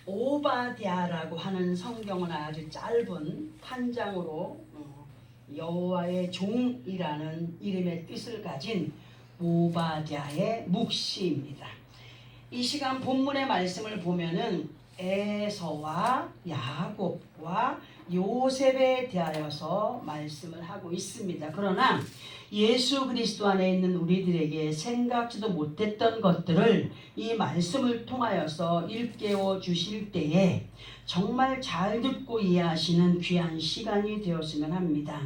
오바댜라고 하는 성경은 아주 짧은 한 장으로 여호와의 종이라는 이름의 뜻을 가진 오바댜의 묵시입니다. 이 시간 본문의 말씀을 보면은 에서와 야곱과 요셉에 대하여서 말씀을 하고 있습니다. 그러나 예수 그리스도 안에 있는 우리들에게 생각지도 못했던 것들을 이 말씀을 통하여서 일깨워 주실 때에 정말 잘 듣고 이해하시는 귀한 시간이 되었으면 합니다.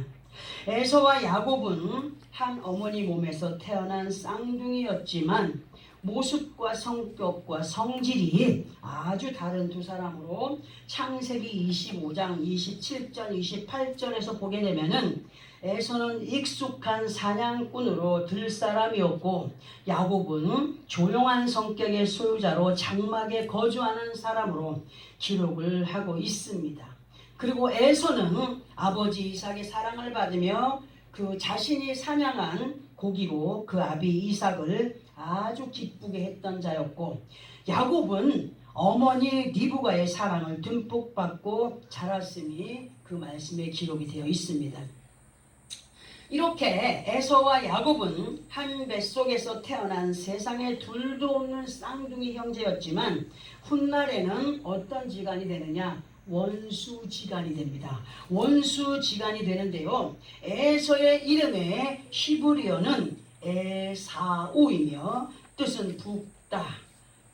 에서와 야곱은 한 어머니 몸에서 태어난 쌍둥이였지만 모습과 성격과 성질이 아주 다른 두 사람으로 창세기 25장 27절 28절에서 보게 되면은 에서는 익숙한 사냥꾼으로 들사람이었고 야곱은 조용한 성격의 소유자로 장막에 거주하는 사람으로 기록을 하고 있습니다. 그리고 에서는 아버지 이삭의 사랑을 받으며 그 자신이 사냥한 고기로 그 아비 이삭을 아주 기쁘게 했던 자였고 야곱은 어머니 리브가의 사랑을 듬뿍 받고 자랐음이 그 말씀에 기록이 되어 있습니다. 이렇게 에서와 야곱은 한 뱃속에서 태어난 세상에 둘도 없는 쌍둥이 형제였지만 훗날에는 어떤 지간이 되느냐? 원수지간이 됩니다. 원수지간이 되는데요. 에서의 이름의 히브리어는 에사오이며 뜻은 붓다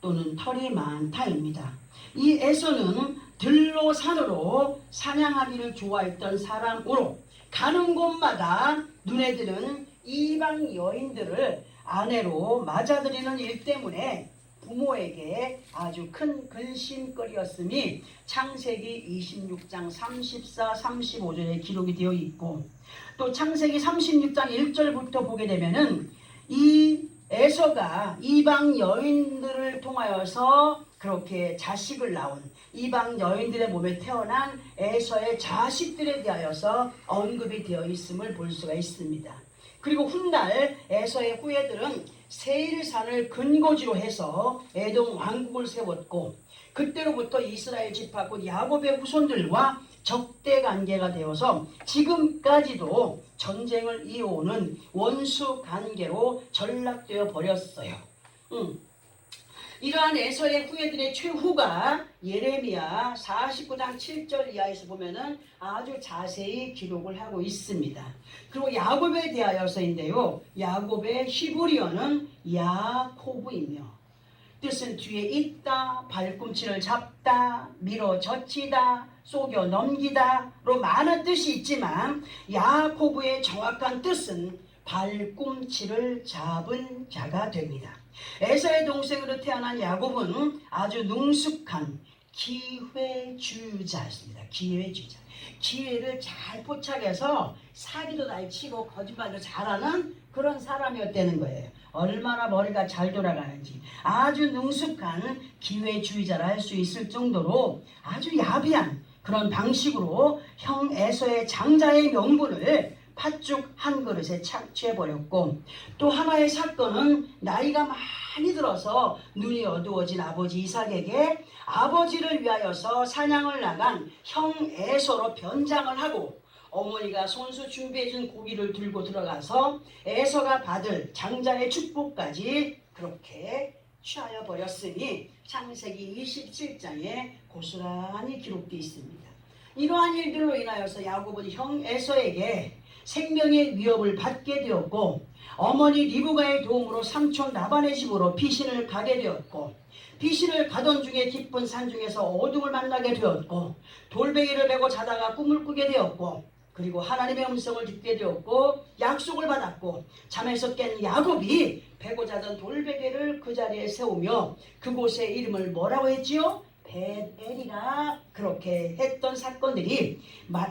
또는 털이 많다입니다. 이 에서는 들로 산으로 사냥하기를 좋아했던 사람으로 가는 곳마다 눈에 드는 이방 여인들을 아내로 맞아들이는 일 때문에 부모에게 아주 큰 근심거리였음이 창세기 26장 34, 35절에 기록이 되어 있고 또 창세기 36장 1절부터 보게 되면은 이 에서가 이방 여인들을 통하여서 그렇게 자식을 낳은 이방 여인들의 몸에 태어난 에서의 자식들에 대하여서 언급이 되어 있음을 볼 수가 있습니다. 그리고 훗날 에서의 후예들은 세일산을 근거지로 해서 에돔 왕국을 세웠고 그때로부터 이스라엘 지파 곧 야곱의 후손들과 적대 관계가 되어서 지금까지도 전쟁을 이어오는 원수 관계로 전락되어 버렸어요. 이러한 에서의 후예들의 최후가 예레미야 49장 7절 이하에서 보면은 아주 자세히 기록을 하고 있습니다. 그리고 야곱에 대하여서인데요. 야곱의 히브리어는 야코브이며 뜻은 뒤에 있다, 발꿈치를 잡다, 밀어 젖히다, 속여 넘기다로 많은 뜻이 있지만 야코브의 정확한 뜻은 발꿈치를 잡은 자가 됩니다. 에서의 동생으로 태어난 야곱은 아주 능숙한 기회주의자였습니다. 기회주의자. 기회를 잘 포착해서 사기도 잘 치고 거짓말도 잘하는 그런 사람이었다는 거예요. 얼마나 머리가 잘 돌아가는지 아주 능숙한 기회주의자라 할 수 있을 정도로 아주 야비한 그런 방식으로 형 에서의 장자의 명분을 팥죽 한 그릇에 착취해버렸고 또 하나의 사건은 나이가 많이 들어서 눈이 어두워진 아버지 이삭에게 아버지를 위하여서 사냥을 나간 형 에서로 변장을 하고 어머니가 손수 준비해준 고기를 들고 들어가서 에서가 받을 장자의 축복까지 그렇게 취하여 버렸으니 창세기 27장에 고스란히 기록되어 있습니다. 이러한 일들로 인하여서 야곱은 형 에서에게 생명의 위협을 받게 되었고 어머니 리브가의 도움으로 삼촌 라반의 집으로 피신을 가게 되었고 피신을 가던 중에 깊은 산 중에서 어둠을 만나게 되었고 돌베개를 메고 자다가 꿈을 꾸게 되었고 그리고 하나님의 음성을 듣게 되었고 약속을 받았고 잠에서 깬 야곱이 베고 자던 돌베개를 그 자리에 세우며 그곳의 이름을 뭐라고 했지요? 벳엘이라 그렇게 했던 사건들이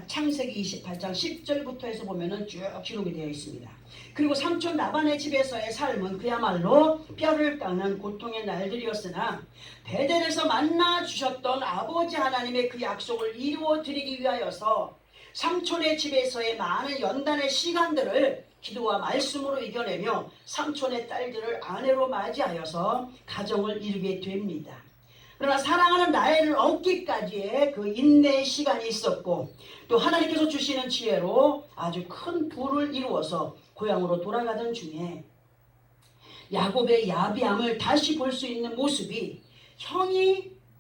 창세기 28장 10절부터 해서 보면은 쭉 기록이 되어 있습니다. 그리고 삼촌 라반의 집에서의 삶은 그야말로 뼈를 깎는 고통의 날들이었으나 베델에서 만나 주셨던 아버지 하나님의 그 약속을 이루어 드리기 위하여서 삼촌의 집에서의 많은 연단의 시간들을 기도와 말씀으로 이겨내며 삼촌의 딸들을 아내로 맞이하여서 가정을 이루게 됩니다. 그러나 사랑하는 라헬을 얻기까지의 그 인내의 시간이 있었고 또 하나님께서 주시는 지혜로 아주 큰 부를 이루어서 고향으로 돌아가던 중에 야곱의 야비함을 다시 볼 수 있는 모습이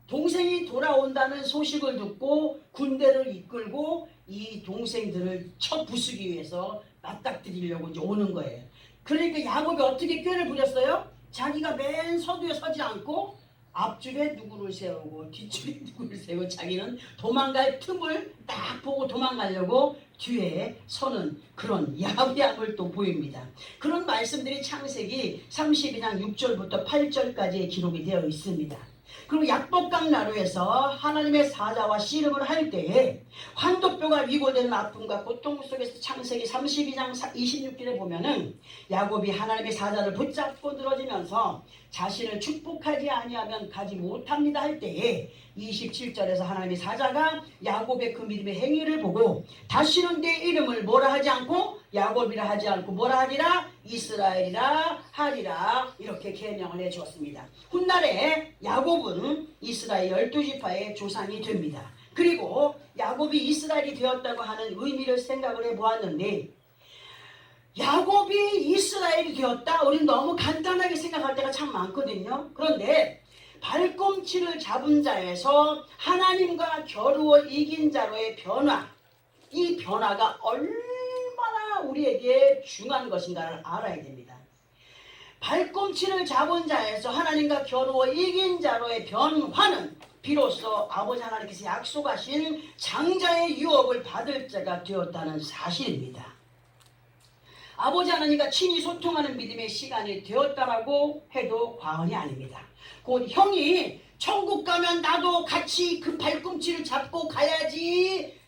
동생이 돌아온다는 소식을 듣고 군대를 이끌고 이 동생들을 쳐 부수기 위해서 맞닥뜨리려고 이제 오는 거예요. 그러니까 야곱이 어떻게 꾀를 부렸어요? 자기가 맨 서두에 서지 않고 앞줄에 누구를 세우고 뒷줄에 누구를 세우고 자기는 도망갈 틈을 딱 보고 도망가려고 뒤에 서는 그런 야비함을 또 보입니다. 그런 말씀들이 창세기 32장 6절부터 8절까지의 기록이 되어 있습니다. 그리고 약복강 나루에서 하나님의 사자와 씨름을 할 때에 환도뼈가 위고되는 아픔과 고통 속에서 창세기 32장 26절에 보면은 야곱이 하나님의 사자를 붙잡고 늘어지면서 자신을 축복하지 아니하면 가지 못합니다 할 때에 27절에서 하나님의 사자가 야곱의 그 믿음의 행위를 보고 다시는 내 이름을 뭐라 하지 않고 야곱이라 하지 않고 뭐라 하리라 이스라엘이라 하리라 이렇게 계명을 해주었습니다. 훗날에 야곱은 이스라엘 12지파의 조상이 됩니다. 그리고 야곱이 이스라엘이 되었다고 하는 의미를 생각을 해보았는데 야곱이 이스라엘이 되었다? 우리는 너무 간단하게 생각할 때가 참 많거든요. 그런데 발꿈치를 잡은 자에서 하나님과 겨루어 이긴 자로의 변화, 이 변화가 얼마나 우리에게 중요한 것인가를 알아야 됩니다. 발꿈치를 잡은 자에서 하나님과 겨루어 이긴 자로의 변화는 비로소 아버지 하나님께서 약속하신 장자의 유업을 받을 자가 되었다는 사실입니다. 아버지 하나님과 친히 소통하는 믿음의 시간이 되었다라고 해도 과언이 아닙니다. 곧 형이 천국 가면 나도 같이 그 발꿈치를 잡고 가야지,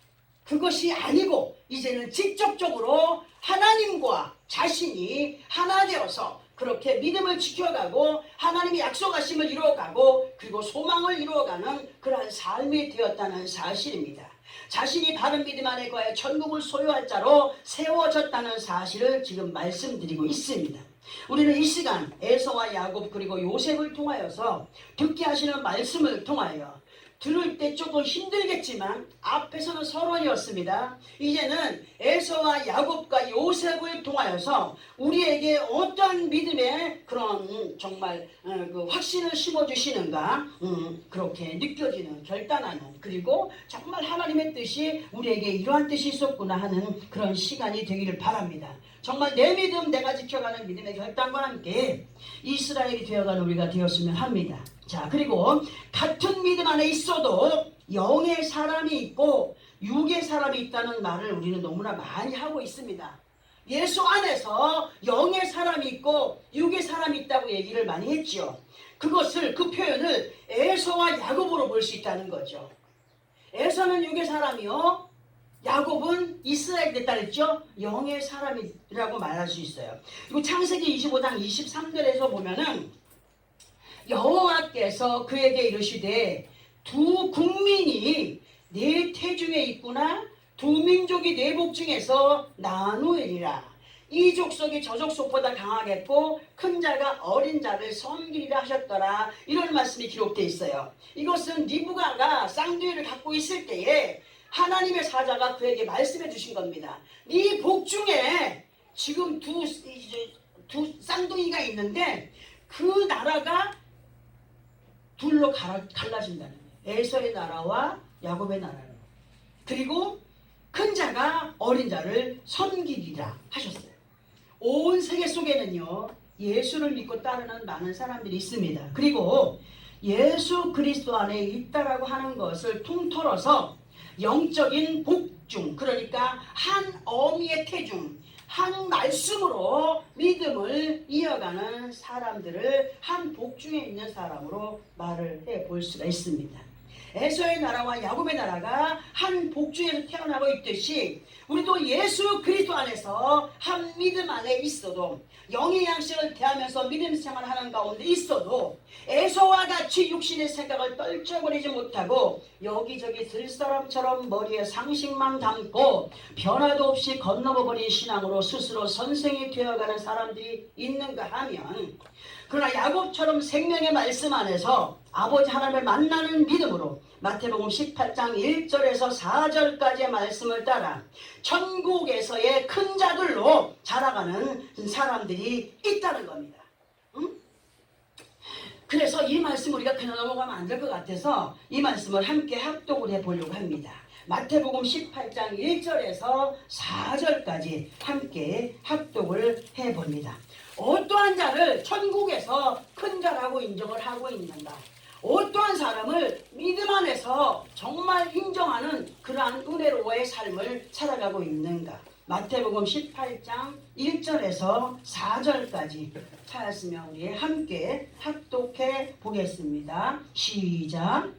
그것이 아니고 이제는 직접적으로 하나님과 자신이 하나 되어서 그렇게 믿음을 지켜가고 하나님의 약속하심을 이루어가고 그리고 소망을 이루어가는 그러한 삶이 되었다는 사실입니다. 자신이 바른 믿음 안에 거하여 천국을 소유할 자로 세워졌다는 사실을 지금 말씀드리고 있습니다. 우리는 이 시간 에서와 야곱 그리고 요셉을 통하여서 듣게 하시는 말씀을 통하여 들을 때 조금 힘들겠지만 앞에서는 서론이었습니다. 이제는 에서와 야곱과 요셉을 통하여서 우리에게 어떤 믿음의 그런 정말 그 확신을 심어주시는가 그렇게 느껴지는 결단하는 그리고 정말 하나님의 뜻이 우리에게 이러한 뜻이 있었구나 하는 그런 시간이 되기를 바랍니다. 정말 내 믿음 내가 지켜가는 믿음의 결단과 함께 이스라엘이 되어가는 우리가 되었으면 합니다. 자, 그리고 같은 믿음 안에 있어도 영의 사람이 있고 육의 사람이 있다는 말을 우리는 너무나 많이 하고 있습니다. 예수 안에서 영의 사람이 있고 육의 사람이 있다고 얘기를 많이 했죠. 그 표현을 에서와 야곱으로 볼 수 있다는 거죠. 에서는 육의 사람이요, 야곱은 이스라엘 됐다 그랬죠. 영의 사람이라고 말할 수 있어요. 그리고 창세기 25장 23절에서 보면은 여호와께서 그에게 이르시되 두 국민이 네 태중에 있구나, 두 민족이 네 복중에서 나누리라. 이 족속이 저 족속보다 강하겠고 큰 자가 어린 자를 섬기리라 하셨더라. 이런 말씀이 기록되어 있어요. 이것은 리브가가 쌍둥이를 갖고 있을 때에 하나님의 사자가 그에게 말씀해 주신 겁니다. 네 복중에 지금 두 쌍둥이가 있는데 그 나라가 둘로 갈라진다는 거예요. 에서의 나라와 야곱의 나라로. 그리고 큰 자가 어린 자를 섬기리라 하셨어요. 온 세계 속에는요, 예수를 믿고 따르는 많은 사람들이 있습니다. 그리고 예수 그리스도 안에 있다라고 하는 것을 통틀어서 영적인 복중, 그러니까 한 어미의 태중, 한 말씀으로 믿음을 이어가는 사람들을 한 복중에 있는 사람으로 말을 해볼 수가 있습니다. 에서의 나라와 야곱의 나라가 한 복중에서 태어나고 있듯이 우리도 예수 그리스도 안에서 한 믿음 안에 있어도 영의 양식을 대하면서 믿음 생활하는 가운데 있어도 에서와 같이 육신의 생각을 떨쳐버리지 못하고 여기저기 들사람처럼 머리에 상식만 담고 변화도 없이 건너버린 신앙으로 스스로 선생이 되어가는 사람들이 있는가 하면, 그러나 야곱처럼 생명의 말씀 안에서 아버지 하나님을 만나는 믿음으로 마태복음 18장 1절에서 4절까지의 말씀을 따라 천국에서의 큰 자들로 자라가는 사람들이 있다는 겁니다. 그래서 이 말씀 우리가 그냥 넘어가면 안 될 것 같아서 이 말씀을 함께 합독을 해보려고 합니다. 마태복음 18장 1절에서 4절까지 함께 합독을 해봅니다. 어떠한 자를 천국에서 큰 자라고 인정을 하고 있는가? 어떠한 사람을 믿음 안에서 정말 인정하는 그러한 은혜로의 삶을 살아가고 있는가? 마태복음 18장 1절에서 4절까지 찾았으면 우리 함께 합독해 보겠습니다. 시작!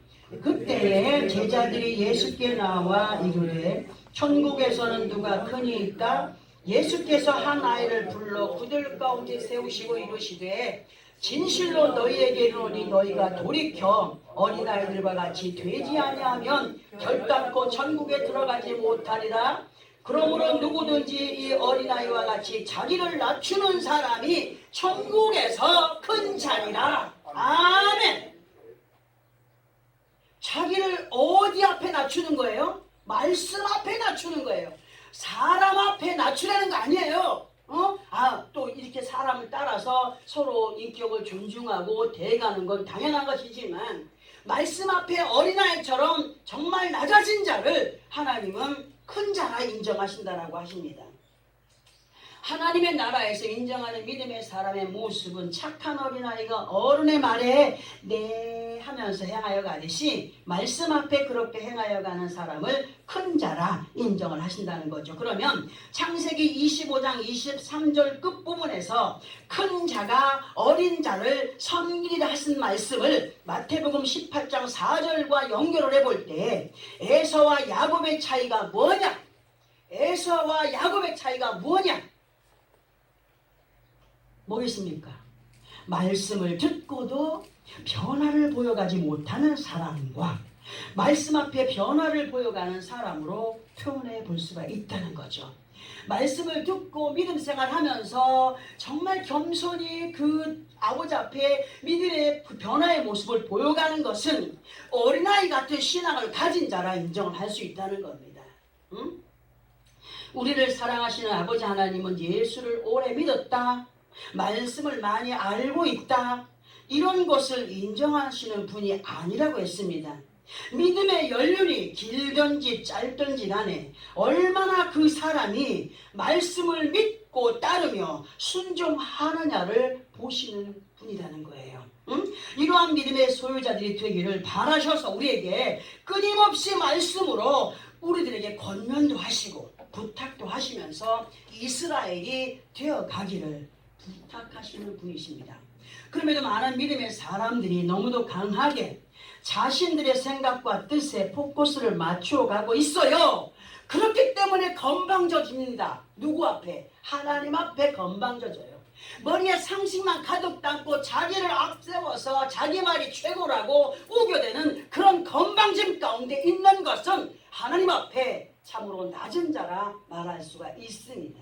그때에 제자들이 예수께 나와 이르되 천국에서는 누가 크니이까? 예수께서 한 아이를 불러 그들 가운데 세우시고 이르시되 진실로 너희에게 이르노니 너희가 돌이켜 어린아이들과 같이 되지 아니하면 결단코 천국에 들어가지 못하리라. 그러므로 누구든지 이 어린아이와 같이 자기를 낮추는 사람이 천국에서 큰 자리라. 아멘. 자기를 어디 앞에 낮추는 거예요? 말씀 앞에 낮추는 거예요. 사람 앞에 낮추라는 거 아니에요. 또 이렇게 사람을 따라서 서로 인격을 존중하고 대해가는 건 당연한 것이지만 말씀 앞에 어린아이처럼 정말 낮아진 자를 하나님은 큰 자라 인정하신다라고 하십니다. 하나님의 나라에서 인정하는 믿음의 사람의 모습은 착한 어린아이가 어른의 말에 네 하면서 행하여 가듯이 말씀 앞에 그렇게 행하여 가는 사람을 큰 자라 인정을 하신다는 거죠. 그러면 창세기 25장 23절 끝부분에서 큰 자가 어린 자를 섬기리라 하신 말씀을 마태복음 18장 4절과 연결을 해볼 때 에서와 야곱의 차이가 뭐냐? 에서와 야곱의 차이가 뭐냐? 뭐겠습니까? 말씀을 듣고도 변화를 보여가지 못하는 사람과 말씀 앞에 변화를 보여가는 사람으로 표현해 볼 수가 있다는 거죠. 말씀을 듣고 믿음 생활하면서 정말 겸손히 그 아버지 앞에 믿음의 그 변화의 모습을 보여가는 것은 어린아이 같은 신앙을 가진 자라 인정을 할 수 있다는 겁니다. 우리를 사랑하시는 아버지 하나님은 예수를 오래 믿었다, 말씀을 많이 알고 있다, 이런 것을 인정하시는 분이 아니라고 했습니다. 믿음의 연륜이 길든지 짧든지 간에 얼마나 그 사람이 말씀을 믿고 따르며 순종하느냐를 보시는 분이라는 거예요. 이러한 믿음의 소유자들이 되기를 바라셔서 우리에게 끊임없이 말씀으로 우리들에게 권면도 하시고 부탁도 하시면서 이스라엘이 되어가기를 부탁하시는 분이십니다. 그럼에도 많은 믿음의 사람들이 너무도 강하게 자신들의 생각과 뜻에 포커스를 맞추어 가고 있어요. 그렇기 때문에 건방져집니다. 누구 앞에? 하나님 앞에 건방져져요. 머리에 상식만 가득 담고 자기를 앞세워서 자기 말이 최고라고 우겨대는 그런 건방짐 가운데 있는 것은 하나님 앞에 참으로 낮은 자라 말할 수가 있습니다.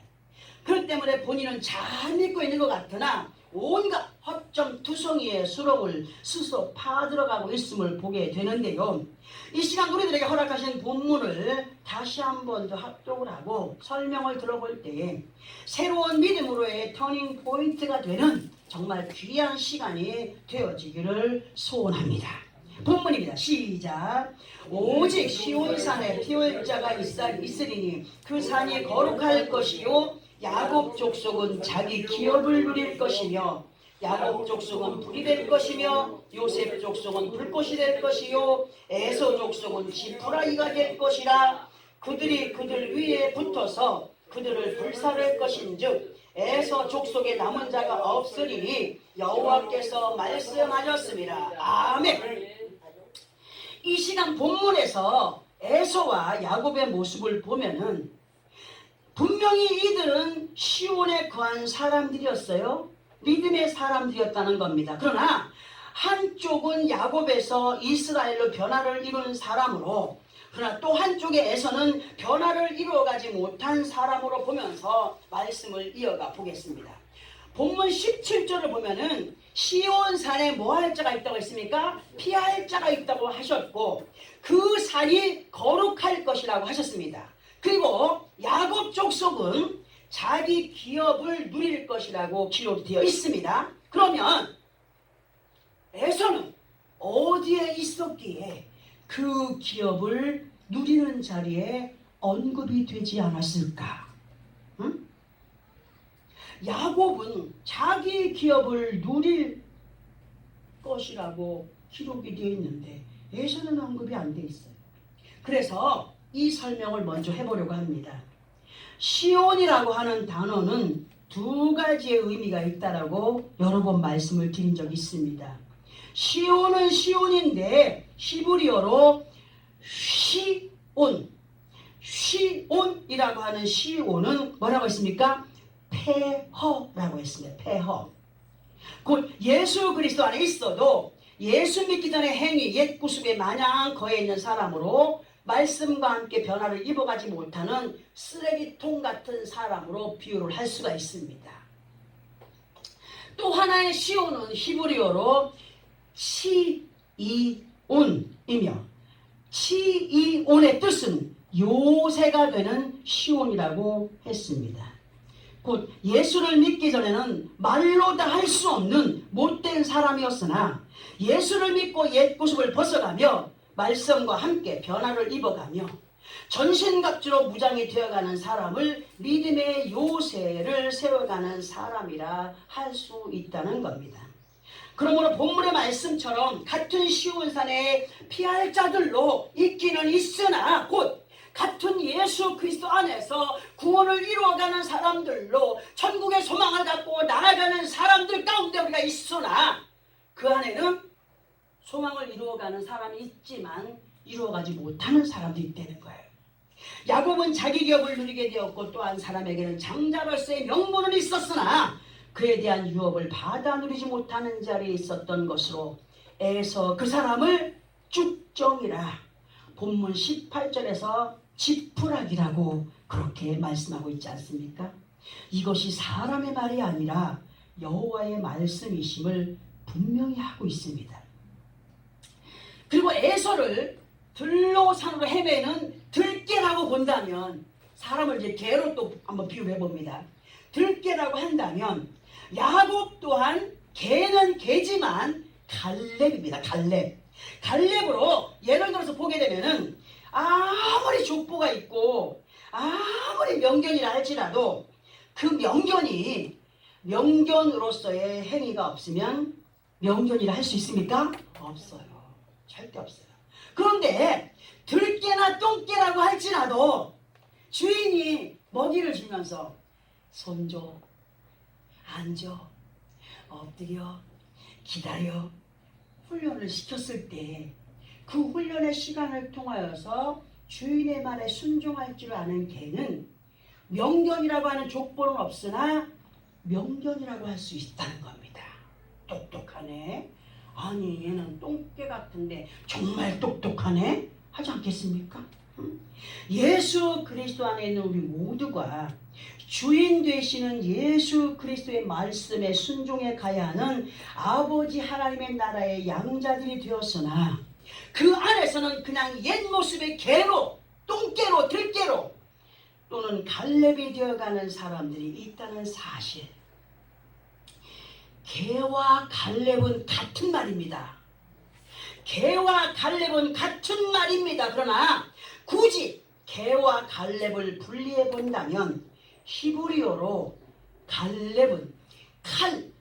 그렇기 때문에 본인은 잘 믿고 있는 것 같으나 온갖 허점투성이의 수렁을 스스로 파들어가고 있음을 보게 되는데요. 이 시간 우리들에게 허락하신 본문을 다시 한 번 더 합독을 하고 설명을 들어볼 때에 새로운 믿음으로의 터닝 포인트가 되는 정말 귀한 시간이 되어지기를 소원합니다. 본문입니다. 시작. 오직 시온산에 피 흘릴 자가 있으리니 그 산이 거룩할 것이요 야곱 족속은 자기 기업을 누릴 것이며 야곱 족속은 불이 될 것이며 요셉 족속은 불꽃이 될 것이요 에서 족속은 지푸라기가 될 것이라. 그들이 그들 위에 붙어서 그들을 불살할 것인즉 에서 족속에 남은 자가 없으리니 여호와께서 말씀하셨습니다. 아멘. 이 시간 본문에서 에서와 야곱의 모습을 보면은 분명히 이들은 시온에 거한 사람들이었어요. 믿음의 사람들이었다는 겁니다. 그러나 한쪽은 야곱에서 이스라엘로 변화를 이룬 사람으로, 그러나 또 한쪽에서는 변화를 이루어가지 못한 사람으로 보면서 말씀을 이어가 보겠습니다. 본문 17절을 보면은 시온산에 뭐 할 자가 있다고 했습니까? 피할 자가 있다고 하셨고 그 산이 거룩할 것이라고 하셨습니다. 그리고 야곱 족속은 자기 기업을 누릴 것이라고 기록되어 있습니다. 그러면 에서는 어디에 있었기에 그 기업을 누리는 자리에 언급이 되지 않았을까? 응? 야곱은 자기 기업을 누릴 것이라고 기록이 되어 있는데 에서는 언급이 안 돼 있어요. 그래서 이 설명을 먼저 해보려고 합니다. 시온이라고 하는 단어는 두 가지의 의미가 있다라고 여러 번 말씀을 드린 적이 있습니다. 시온은 시온인데 히브리어로 시온이라고 하는 시온은 뭐라고 했습니까? 폐허라고 했습니다. 폐허. 곧 예수 그리스도 안에 있어도 예수 믿기 전에 행위 옛 구습에 마냥 거해 있는 사람으로 말씀과 함께 변화를 입어가지 못하는 쓰레기통 같은 사람으로 비유를 할 수가 있습니다. 또 하나의 시온은 히브리어로 치이온이며 치이온의 뜻은 요새가 되는 시온이라고 했습니다. 곧 예수를 믿기 전에는 말로 다 할 수 없는 못된 사람이었으나 예수를 믿고 옛 구습을 벗어가며 말씀과 함께 변화를 입어가며 전신갑주로 무장이 되어가는 사람을 믿음의 요새를 세워가는 사람이라 할 수 있다는 겁니다. 그러므로 본문의 말씀처럼 같은 시온산에 피할 자들로 있기는 있으나 곧 같은 예수 그리스도 안에서 구원을 이루어가는 사람들로 천국의 소망을 갖고 나아가는 사람들 가운데 우리가 있으나 그 안에는 소망을 이루어가는 사람이 있지만 이루어가지 못하는 사람도 있다는 거예요. 야곱은 자기 기업을 누리게 되었고 또한 사람에게는 장자로서의 명분은 있었으나 그에 대한 유업을 받아 누리지 못하는 자리에 있었던 것으로 에서 그 사람을 쭉정이라 본문 18절에서 지푸라기라고 그렇게 말씀하고 있지 않습니까? 이것이 사람의 말이 아니라 여호와의 말씀이심을 분명히 하고 있습니다. 그리고 에서를 들로 산으로 헤매는 들개라고 본다면 사람을 이제 개로 또 한번 비유해 봅니다. 들개라고 한다면 야곱 또한 개는 개지만 갈렙입니다. 갈렙으로 예를 들어서 보게 되면은 아무리 족보가 있고 아무리 명견이라 할지라도 그 명견으로서의 행위가 없으면 명견이라 할 수 있습니까? 없어요. 절대 없어요. 그런데 들깨나 똥개라고 할지라도 주인이 먹이를 주면서 손줘, 앉아, 엎드려, 기다려 훈련을 시켰을 때 그 훈련의 시간을 통하여서 주인의 말에 순종할 줄 아는 개는 명견이라고 하는 족보는 없으나 명견이라고 할 수 있다는 겁니다. 똑똑하네. 아니 얘는 똥개 같은데 정말 똑똑하네 하지 않겠습니까? 예수 그리스도 안에 있는 우리 모두가 주인 되시는 예수 그리스도의 말씀에 순종해 가야 하는 아버지 하나님의 나라의 양자들이 되었으나 그 안에서는 그냥 옛 모습의 개로, 똥개로, 들개로 또는 갈렙이 되어가는 사람들이 있다는 사실. 개와 갈렙은 같은 말입니다. 개와 갈렙은 같은 말입니다. 그러나 굳이 개와 갈렙을 분리해 본다면 히브리어로 갈렙은 칼,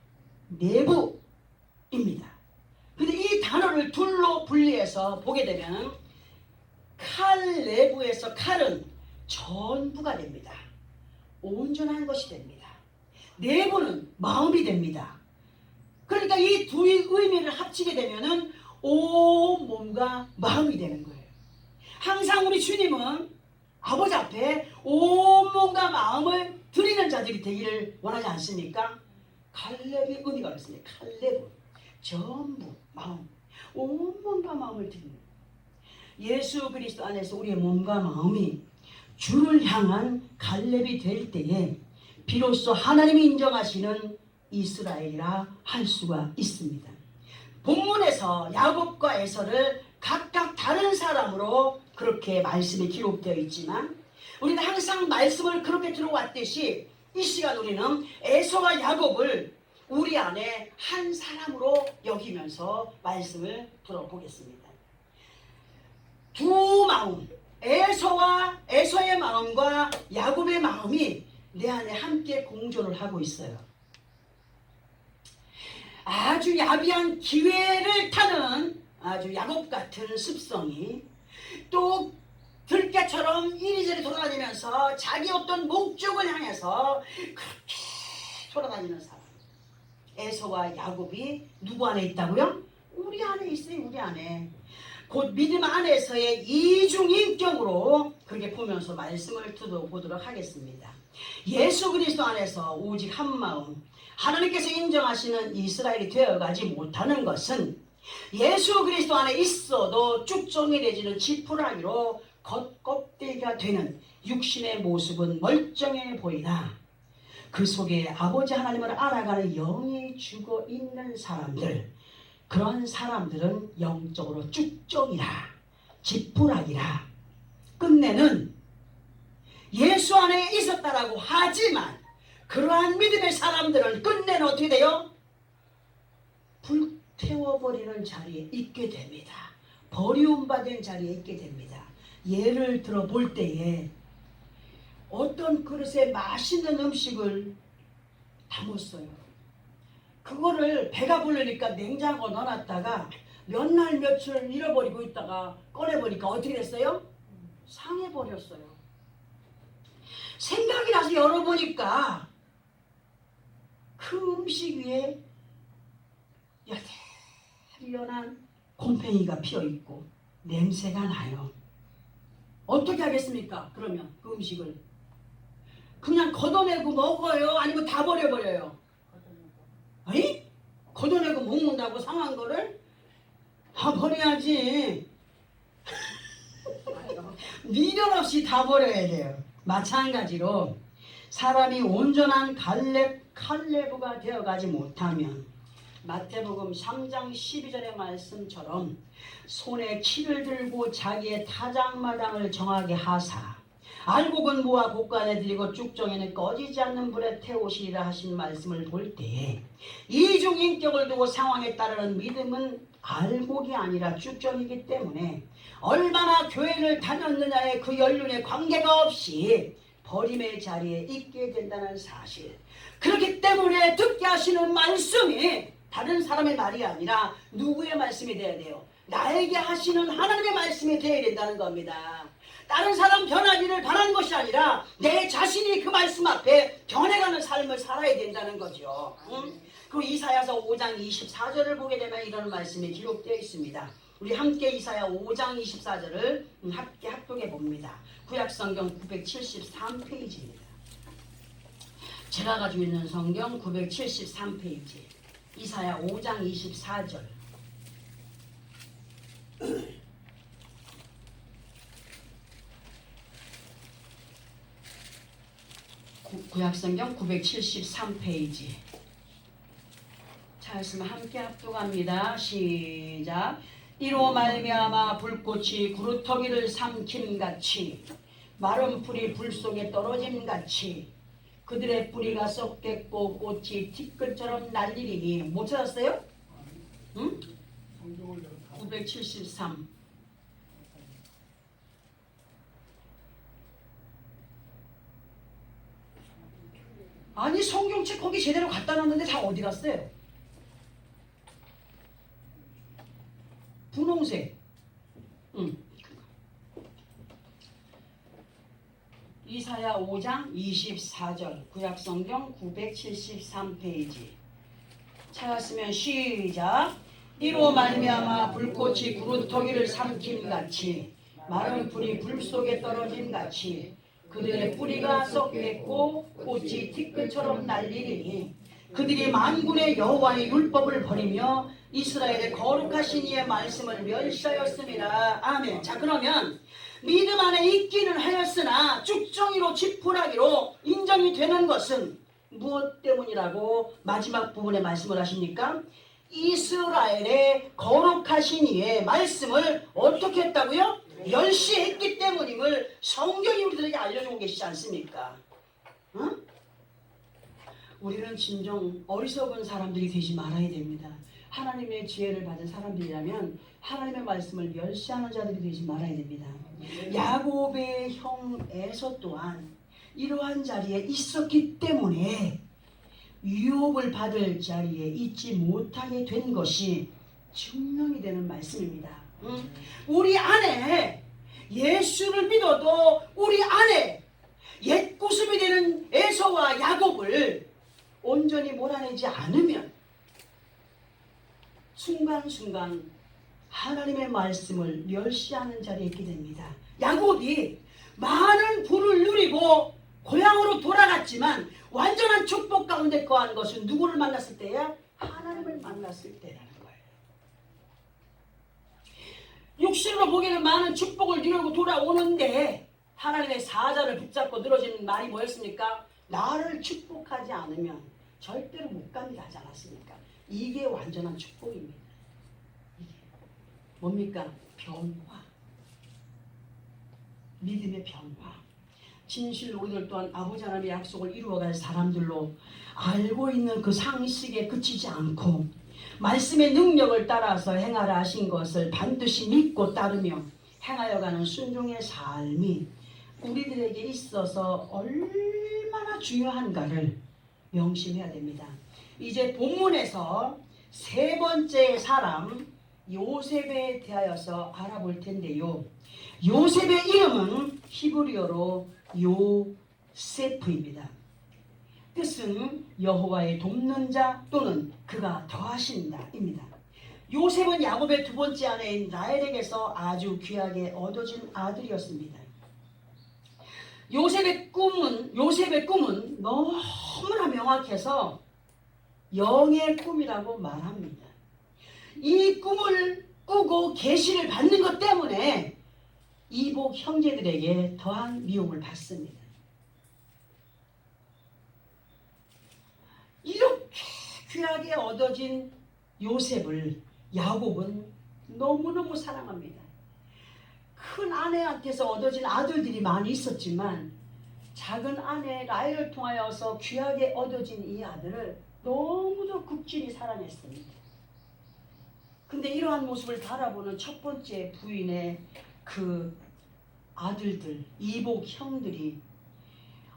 내부입니다. 근데 이 단어를 둘로 분리해서 보게 되면 칼 내부에서 칼은 전부가 됩니다. 온전한 것이 됩니다. 내부는 마음이 됩니다. 그러니까 이 두 의미를 합치게 되면은 온 몸과 마음이 되는 거예요. 항상 우리 주님은 아버지 앞에 온 몸과 마음을 드리는 자들이 되기를 원하지 않습니까? 갈렙의 의미가 그렇습니다. 갈렙은 전부 마음, 온 몸과 마음을 드리는 예수 그리스도 안에서 우리의 몸과 마음이 주를 향한 갈렙이 될 때에 비로소 하나님이 인정하시는 이스라엘이라 할 수가 있습니다. 본문에서 야곱과 에서를 각각 다른 사람으로 그렇게 말씀이 기록되어 있지만 우리는 항상 말씀을 그렇게 들어왔듯이 이 시간 우리는 에서와 야곱을 우리 안에 한 사람으로 여기면서 말씀을 들어보겠습니다. 두 마음, 에서의 마음과 야곱의 마음이 내 안에 함께 공존을 하고 있어요. 아주 야비한 기회를 타는 아주 야곱 같은 습성이, 또 들깨처럼 이리저리 돌아다니면서 자기 어떤 목적을 향해서 그렇게 돌아다니는 사람, 에서와 야곱이 누구 안에 있다고요? 우리 안에 있어요. 우리 안에. 곧 믿음 안에서의 이중인격으로 그렇게 보면서 말씀을 들어보도록 하겠습니다. 예수 그리스도 안에서 오직 한 마음, 하나님께서 인정하시는 이스라엘이 되어가지 못하는 것은 예수 그리스도 안에 있어도 쭉정이 내지는 지푸라기로 겉껍데기가 되는 육신의 모습은 멀쩡해 보이나 그 속에 아버지 하나님을 알아가는 영이 죽어 있는 사람들, 그런 사람들은 영적으로 쭉정이라, 지푸라기라, 끝내는 예수 안에 있었다라고 하지만 그러한 믿음의 사람들은 끝내는 어떻게 돼요? 불태워버리는 자리에 있게 됩니다. 버리움받은 자리에 있게 됩니다. 예를 들어 볼 때에 어떤 그릇에 맛있는 음식을 담았어요. 그거를 배가 부르니까 냉장고 넣어놨다가 몇 날 며칠 잃어버리고 있다가 꺼내보니까 어떻게 됐어요? 상해버렸어요. 생각이 나서 열어보니까 그 음식 위에 연한 곰팡이가 피어있고 냄새가 나요. 어떻게 하겠습니까? 그러면 그 음식을 그냥 걷어내고 먹어요? 아니면 다 버려버려요? 아니? 걷어내고 먹는다고 상한 거를? 다 버려야지. 미련 없이 다 버려야 돼요. 마찬가지로 사람이 온전한 칼레브가 되어가지 못하면 마태복음 3장 12절의 말씀처럼 손에 키를 들고 자기의 타작마당을 정하게 하사 알곡은 모아 곳간에 들이고 쭉정에는 꺼지지 않는 불에 태우시리라 하신 말씀을 볼 때에 이중인격을 두고 상황에 따르는 믿음은 알곡이 아니라 쭉정이기 때문에 얼마나 교회를 다녔느냐에 그 연륜에 관계가 없이 버림의 자리에 있게 된다는 사실, 그렇기 때문에 듣게 하시는 말씀이 다른 사람의 말이 아니라 누구의 말씀이 되어야 돼요? 나에게 하시는 하나님의 말씀이 되어야 된다는 겁니다. 다른 사람 변하기를 바라는 것이 아니라 내 자신이 그 말씀 앞에 변해가는 삶을 살아야 된다는 거죠. 그 이사야서 5장 24절을 보게 되면 이런 말씀이 기록되어 있습니다. 우리 함께 이사야 5장 24절을 함께 합독해 봅니다. 구약성경 973페이지입니다. 제가 가지고 있는 성경 973페이지 이사야 5장 24절. 구약성경 973페이지. 말씀 함께 합독합니다. 시작. 이로 말미암아 불꽃이 구루터기를 삼킴같이 마른 풀이 불 속에 떨어짐같이 그들의 뿌리가 썩겠고 꽃이 티끌처럼 날리리니. 못 찾았어요? 응? 973. 아니 성경책 거기 제대로 갖다 놨는데 다 어디 갔어요? 분홍색. 이사야 5장 24절 구약성경 973페이지 찾았으면 시작. 이로 말미암아 불꽃이 구루터기를 삼킴같이 마른 풀이 불 속에 떨어짐같이 그들의 뿌리가 썩겠고 꽃이 티끌처럼 날리리니 그들이 만군의 여호와의 율법을 버리며 이스라엘의 거룩하신 이의 말씀을 멸시하였습니다. 아멘. 자, 그러면 믿음 안에 있기는 하였으나 쭉정이로 지푸라기로 인정이 되는 것은 무엇 때문이라고 마지막 부분에 말씀을 하십니까? 이스라엘의 거룩하신 이의 말씀을 어떻게 했다고요? 멸시했기 때문임을 성경이 우리들에게 알려주고 계시지 않습니까? 응? 우리는 진정 어리석은 사람들이 되지 말아야 됩니다. 하나님의 지혜를 받은 사람들이라면 하나님의 말씀을 멸시하는 자들이 되지 말아야 됩니다. 야곱의 형 에서 또한 이러한 자리에 있었기 때문에 유업을 받을 자리에 있지 못하게 된 것이 증명이 되는 말씀입니다. 우리 안에 예수를 믿어도 우리 안에 옛구습이 되는 에서와 야곱을 온전히 몰아내지 않으면 순간순간 하나님의 말씀을 멸시하는 자리에 있게 됩니다. 야곱이 많은 부를 누리고 고향으로 돌아갔지만 완전한 축복 가운데 거한 것은 누구를 만났을 때야? 하나님을 만났을 때라는 거예요. 육신으로 보기에는 많은 축복을 누리고 돌아오는데 하나님의 사자를 붙잡고 늘어지는 말이 뭐였습니까? 나를 축복하지 않으면 절대로 못 갑니다 하지 않았습니까? 이게 완전한 축복입니다. 이게 뭡니까? 변화. 믿음의 변화. 진실로 우리들 또한 아버지 하나님의 약속을 이루어갈 사람들로 알고 있는 그 상식에 그치지 않고 말씀의 능력을 따라서 행하라 하신 것을 반드시 믿고 따르며 행하여가는 순종의 삶이 우리들에게 있어서 얼마나 중요한가를 명심해야 됩니다. 이제 본문에서 세 번째 사람 요셉에 대하여서 알아볼 텐데요. 요셉의 이름은 히브리어로 요세프입니다. 뜻은 여호와의 돕는 자 또는 그가 더하신다 입니다. 요셉은 야곱의 두 번째 아내인 라헬에게서 아주 귀하게 얻어진 아들이었습니다. 요셉의 꿈은 너무나 명확해서 영의 꿈이라고 말합니다. 이 꿈을 꾸고 계시를 받는 것 때문에 이복 형제들에게 더한 미움을 받습니다. 이렇게 귀하게 얻어진 요셉을 야곱은 너무너무 사랑합니다. 큰 아내한테서 얻어진 아들들이 많이 있었지만 작은 아내 라헬을 통하여서 귀하게 얻어진 이 아들을 너무도 극진히 사랑했습니다. 근데 이러한 모습을 바라보는 첫 번째 부인의 그 아들들, 이복 형들이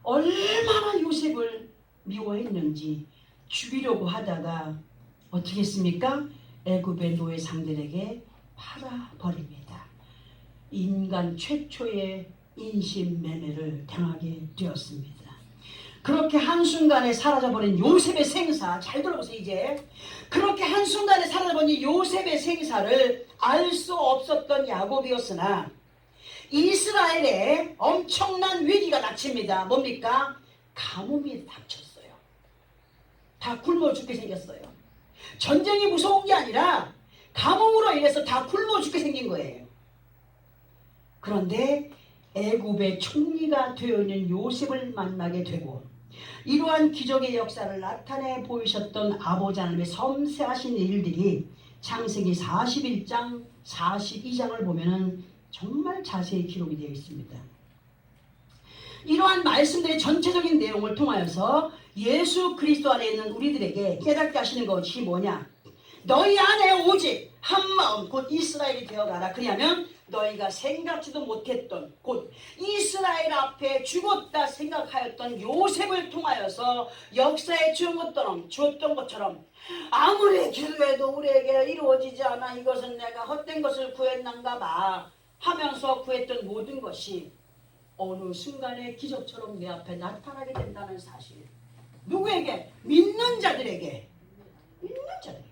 얼마나 요셉을 미워했는지 죽이려고 하다가 어떻게 했습니까? 애굽의 노예 상들에게 팔아버립니다. 인간 최초의 인신매매를 당하게 되었습니다. 그렇게 한순간에 사라져버린 요셉의 생사, 잘 들어보세요. 이제 그렇게 한순간에 사라져버린 요셉의 생사를 알 수 없었던 야곱이었으나 이스라엘에 엄청난 위기가 닥칩니다. 뭡니까? 가뭄이 닥쳤어요. 다 굶어 죽게 생겼어요. 전쟁이 무서운 게 아니라 가뭄으로 인해서 다 굶어 죽게 생긴 거예요. 그런데 애굽의 총리가 되어 있는 요셉을 만나게 되고 이러한 기적의 역사를 나타내 보이셨던 아버지 하나님의 섬세하신 일들이 창세기 41장, 42장을 보면은 정말 자세히 기록이 되어 있습니다. 이러한 말씀들의 전체적인 내용을 통하여서 예수 그리스도 안에 있는 우리들에게 깨닫게 하시는 것이 뭐냐? 너희 안에 오직 한 마음 곧 이스라엘이 되어가라. 그러면 너희가 생각지도 못했던 곧 이스라엘 앞에 죽었다 생각하였던 요셉을 통하여서 역사에 주었던 것처럼 아무리 기도해도 우리에게 이루어지지 않아 이것은 내가 헛된 것을 구했는가 봐 하면서 구했던 모든 것이 어느 순간에 기적처럼 내 앞에 나타나게 된다는 사실. 누구에게? 믿는 자들에게. 믿는 자들.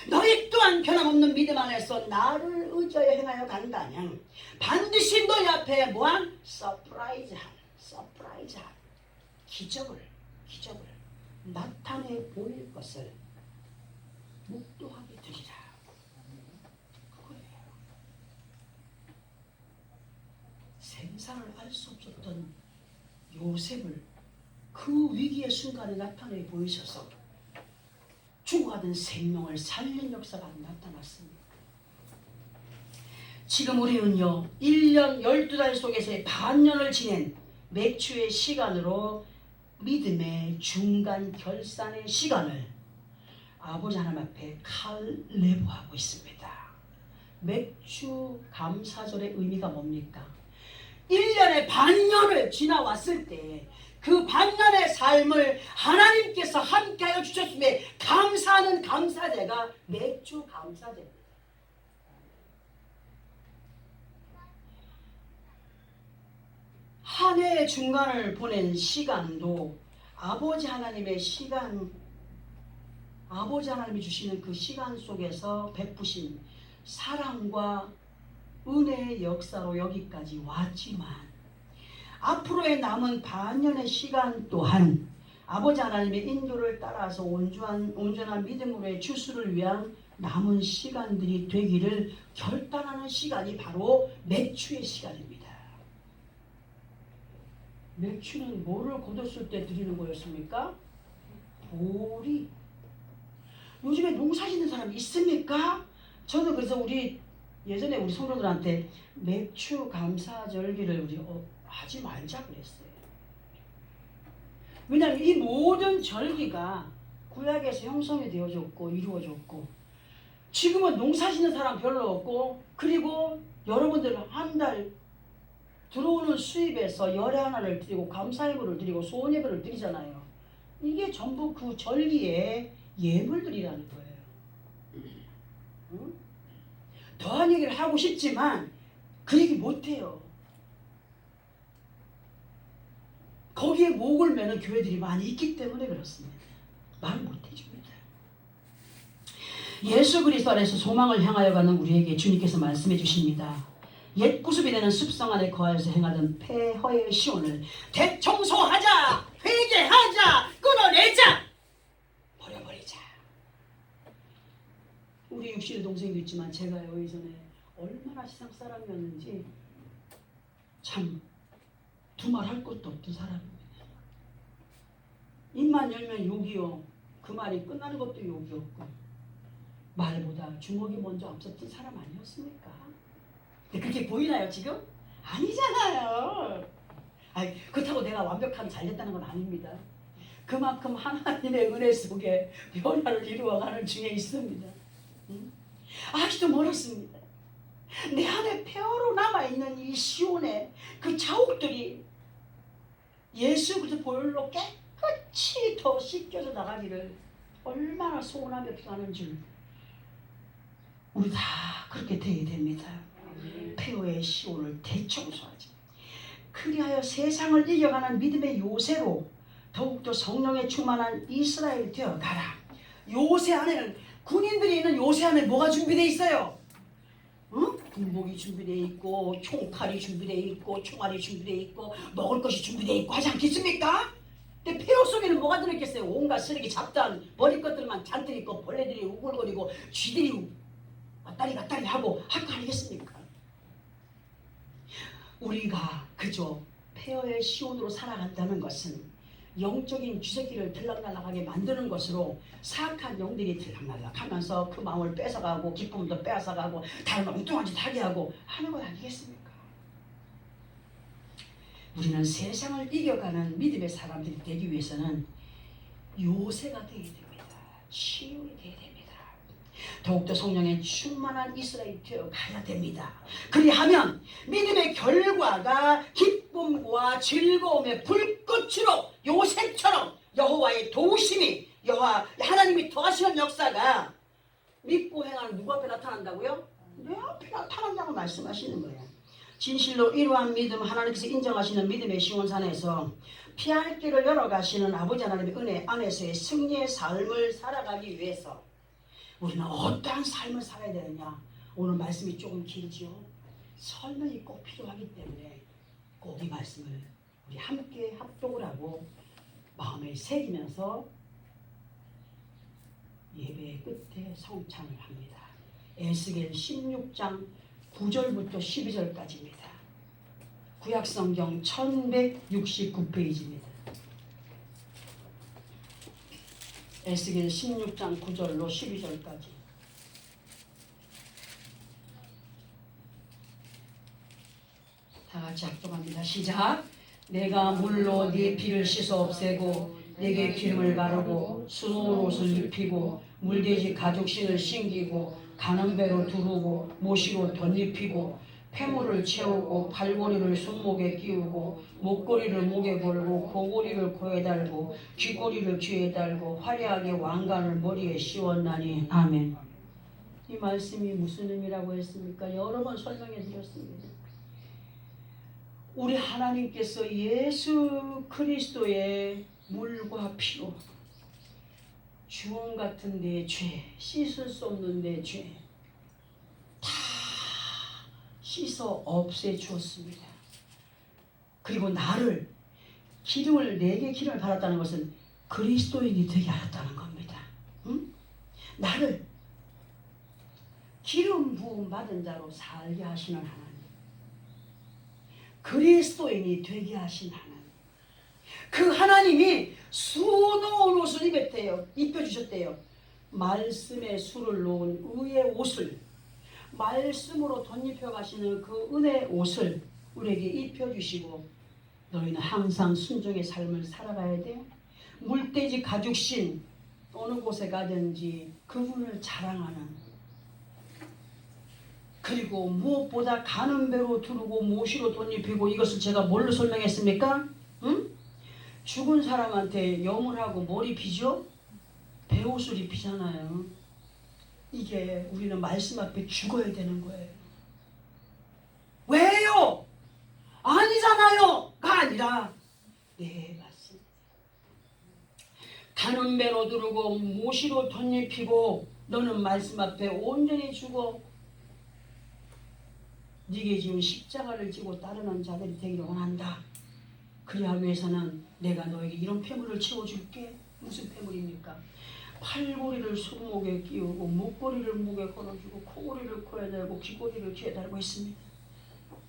너희 또한 변함없는 믿음 안에서 나를 의지하여 행하여 간다면 반드시 너희 앞에 뭐한? 서프라이즈한 기적을 나타내 보일 것을 목도하게 되리라. 그거예요. 생사를 알 수 없었던 요셉을 그 위기의 순간에 나타내 보이셔서 죽어가던 생명을 살린 역사가 나타났습니다. 지금 우리는요 1년 12달 속에서의 반년을 지낸 맥주의 시간으로 믿음의 중간 결산의 시간을 아버지 하나님 앞에 칼레보하고 있습니다. 맥주 감사절의 의미가 뭡니까? 1년의 반년을 지나왔을 때 그 반년의 삶을 하나님께서 함께하여 주셨음에 감사하는 감사제가 맥주 감사제입니다. 한 해의 중간을 보낸 시간도 아버지 하나님의 시간, 아버지 하나님이 주시는 그 시간 속에서 베푸신 사랑과 은혜의 역사로 여기까지 왔지만 앞으로의 남은 반년의 시간 또한 아버지 하나님의 인도를 따라서 온전한 믿음으로의 추수를 위한 남은 시간들이 되기를 결단하는 시간이 바로 맥주의 시간입니다. 맥주는 뭐를 거뒀을 때 드리는 거였습니까? 보리. 요즘에 농사 짓는 사람이 있습니까? 저도 그래서 예전에 우리 성도들한테 맥주 감사절기를 우리 하지 말자 그랬어요. 왜냐하면 이 모든 절기가 구약에서 형성이 되어졌고 이루어졌고 지금은 농사 짓는 사람 별로 없고 그리고 여러분들 한 달 들어오는 수입에서 열의 하나를 드리고 감사예물을 드리고 소원예물을 드리잖아요. 이게 전부 그 절기의 예물들이라는 거예요. 응? 더한 얘기를 하고 싶지만 그러기 못해요. 거기에 목을 매는 교회들이 많이 있기 때문에 그렇습니다. 말 못해줍니다. 예수 그리스도 안에서 소망을 향하여 가는 우리에게 주님께서 말씀해 주십니다. 옛 구습이 되는 습성 안에 거하여서 행하던 폐허의 시온을 대청소하자, 회개하자, 끊어내자, 버려버리자. 우리 육신의 동생도 있지만 제가요 이전에 얼마나 세상 사람이었는지 참 두말할 것도 없던 사람입니다. 입만 열면 욕이요. 그 말이 끝나는 것도 욕이었고 말보다 주먹이 먼저 앞섰던 사람 아니었습니까? 근데 그렇게 보이나요 지금? 아니잖아요. 그렇다고 내가 완벽하게 잘 됐다는 건 아닙니다. 그만큼 하나님의 은혜 속에 변화를 이루어가는 중에 있습니다. 아직도 멀었습니다. 내 안에 폐허로 남아있는 이 시온의 그 자욱들이 예수 그리스도 보혈로 깨끗이 더 씻겨져 나가기를 얼마나 소원하며 기도하는 줄 우리 다 그렇게 되어야 됩니다. 폐허의 시온을 대청소하지. 그리하여 세상을 이겨가는 믿음의 요새로 더욱더 성령에 충만한 이스라엘 되어가라. 요새 안에는 군인들이 있는 요새 안에 뭐가 준비되어 있어요? 응? 군복이 준비되어 있고 총칼이 준비되어 있고 총알이 준비되어 있고 먹을 것이 준비되어 있고 하지 않겠습니까? 근데 폐허 속에는 뭐가 들어있겠어요? 온갖 쓰레기 잡다한 버릴 것들만 잔뜩 있고 벌레들이 우글거리고 쥐들이 왔다리 갔다리 하고 할 거 아니겠습니까? 우리가 그저 폐허의 시온으로 살아간다는 것은 영적인 쥐새끼를 들락날락하게 만드는 것으로 사악한 영들이 들락날락하면서 그 마음을 뺏어가고 기쁨도 뺏어가고 다른 엉뚱한 짓 하게 하고 하는 것 아니겠습니까? 우리는 세상을 이겨가는 믿음의 사람들이 되기 위해서는 요새가 되어야 됩니다. 시온이 되어야 됩니다. 더욱더 성령에 충만한 이스라엘이 되어가야 됩니다. 그리하면 믿음의 결과가 기쁨과 즐거움의 불꽃으로 요셉처럼 여호와의 도우심이 하나님이 더하시는 역사가 믿고 행하는 누구 앞에 나타난다고요? 내 앞에 나타난다고 말씀하시는 거예요. 진실로 이러한 믿음 하나님께서 인정하시는 믿음의 시온산에서 피할 길을 열어가시는 아버지 하나님의 은혜 안에서의 승리의 삶을 살아가기 위해서 우리는 어떠한 삶을 살아야 되느냐? 오늘 말씀이 조금 길죠? 설명이 꼭 필요하기 때문에 꼭 이 말씀을 우리 함께 합독을 하고 마음에 새기면서 예배의 끝에 성찬을 합니다. 에스겔 16장 9절부터 12절까지입니다. 구약성경 1169페이지입니다. 에스겔 16장 9절로 12절까지. 다 같이 합독합니다. 시작. 내가 물로 네 피를 씻어 없애고 네게 기름을 바르고 수놓은 옷을 입히고 물돼지 가죽신을 신기고 가는 배로 두르고 모시로 덧입히고 폐물을 채우고 발고리를 손목에 끼우고 목고리를 목에 걸고 고고리를 코에 달고 귀고리를 귀에 달고 화려하게 왕관을 머리에 씌웠나니. 아멘. 이 말씀이 무슨 의미라고 했습니까? 여러 번 설명해 드렸습니다. 우리 하나님께서 예수 그리스도의 물과 피로 주홍 같은 내 죄, 씻을 수 없는 내 죄 다 씻어 없애 주었습니다. 그리고 나를 내게 기름을 받았다는 것은 그리스도인이 되게 하였다는 겁니다. 응? 나를 기름 부음 받은 자로 살게 하시는 하나님, 그리스도인이 되게 하신 하나님, 그 하나님이 수놓은 옷을 입혀주셨대요. 말씀의 수를 놓은 의의 옷을, 말씀으로 덧입혀 가시는 그 은혜의 옷을 우리에게 입혀주시고, 너희는 항상 순종의 삶을 살아가야 돼요. 물돼지 가죽신, 어느 곳에 가든지 그분을 자랑하는, 그리고 무엇보다 가는 배로 두르고 모시로 덧입히고, 이것을 제가 뭘로 설명했습니까? 응? 죽은 사람한테 염을 하고 뭘 입히죠? 배옷을 입히잖아요. 이게 우리는 말씀 앞에 죽어야 되는 거예요. 왜요? 아니잖아요! 가 아니라 네, 맞습니다. 가는 배로 두르고 모시로 덧입히고 너는 말씀 앞에 온전히 죽어 네게 지은 십자가를 지고 따르는 자들이 되기를 원한다. 그리하기 위해서는 내가 너에게 이런 폐물을 채워줄게. 무슨 폐물입니까? 팔고리를 손목에 끼우고 목고리를 목에 걸어주고 코고리를 코에 달고 귀고리를 귀에 달고 했습니다.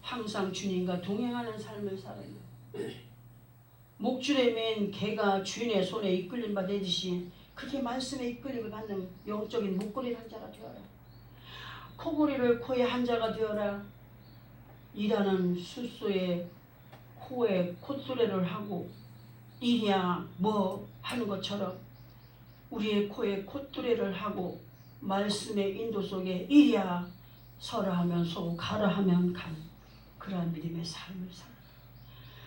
항상 주님과 동행하는 삶을 살아요. 목줄에 맨 개가 주인의 손에 이끌림 받듯이 그렇게 말씀에 이끌림을 받는 영적인 목고리를 한 자가 되어라. 코고리를 코에 한 자가 되어라. 일하는 숫소의 코에 콧소리를 하고 일이야 뭐 하는 것처럼 우리의 코에 콧뚜레를 하고 말씀의 인도 속에 일이야 서라 하면 서고 가라 하면 가는 그러한 믿음의 삶을 살아.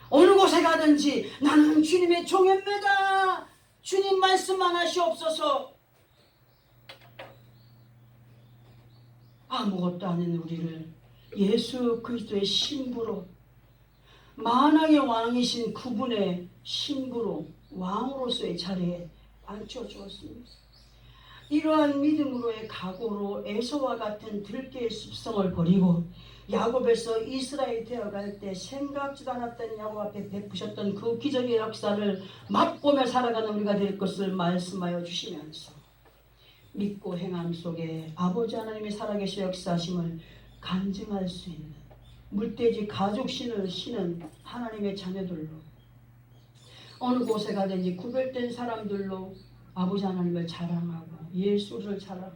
어느 곳에 가든지 나는 주님의 종입니다. 주님 말씀만 하시옵소서. 아무것도 아닌 우리를 예수 그리스도의 신부로, 만왕의 왕이신 그분의 신부로, 왕으로서의 자리에 앉혀주었습니다. 이러한 믿음으로의 각오로 에서와 같은 들깨의 습성을 버리고 야곱에서 이스라엘 되어갈 때 생각지도 않았던 야곱 앞에 베푸셨던 그 기적의 역사를 맛보며 살아가는 우리가 될 것을 말씀하여 주시면서 믿고 행함 속에 아버지 하나님의 살아계신 역사심을 간증할 수 있는 물돼지 가죽신을 신은 하나님의 자녀들로, 어느 곳에 가든지 구별된 사람들로 아버지 하나님을 자랑하고 예수를 자랑하고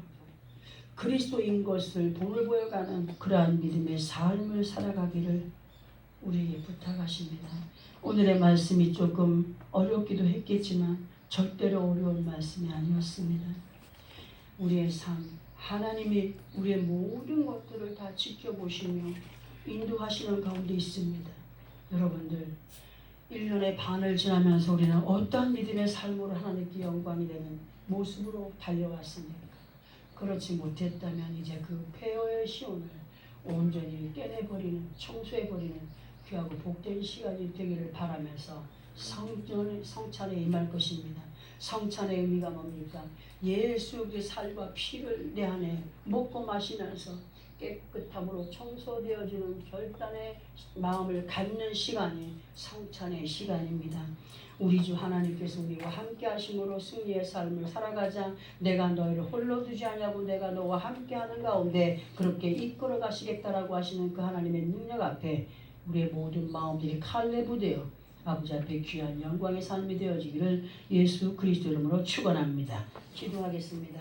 그리스도인 것을 본을 보여가는 그러한 믿음의 삶을 살아가기를 우리에게 부탁하십니다. 오늘의 말씀이 조금 어렵기도 했겠지만 절대로 어려운 말씀이 아니었습니다. 우리의 삶, 하나님이 우리의 모든 것들을 다 지켜보시며 인도하시는 가운데 있습니다. 여러분들 1년의 반을 지나면서 우리는 어떠한 믿음의 삶으로 하나님께 영광이 되는 모습으로 달려왔습니까? 그렇지 못했다면 이제 그 폐허의 시온을 온전히 깨내버리는, 청소해버리는 귀하고 복된 시간이 되기를 바라면서 성찬에 임할 것입니다. 성찬의 의미가 뭡니까? 예수 그 살과 피를 내 안에 먹고 마시면서 깨끗함으로 청소되어지는 결단의 마음을 갖는 시간이 성찬의 시간입니다. 우리 주 하나님께서 우리와 함께 하심으로 승리의 삶을 살아가자. 내가 너희를 홀로 두지 않냐고 내가 너와 함께 하는 가운데 그렇게 이끌어 가시겠다라고 하시는 그 하나님의 능력 앞에 우리의 모든 마음들이 칼레부되어 아버지 앞에 귀한 영광의 삶이 되어지기를 예수 그리스도 이름으로 축원합니다. 기도하겠습니다.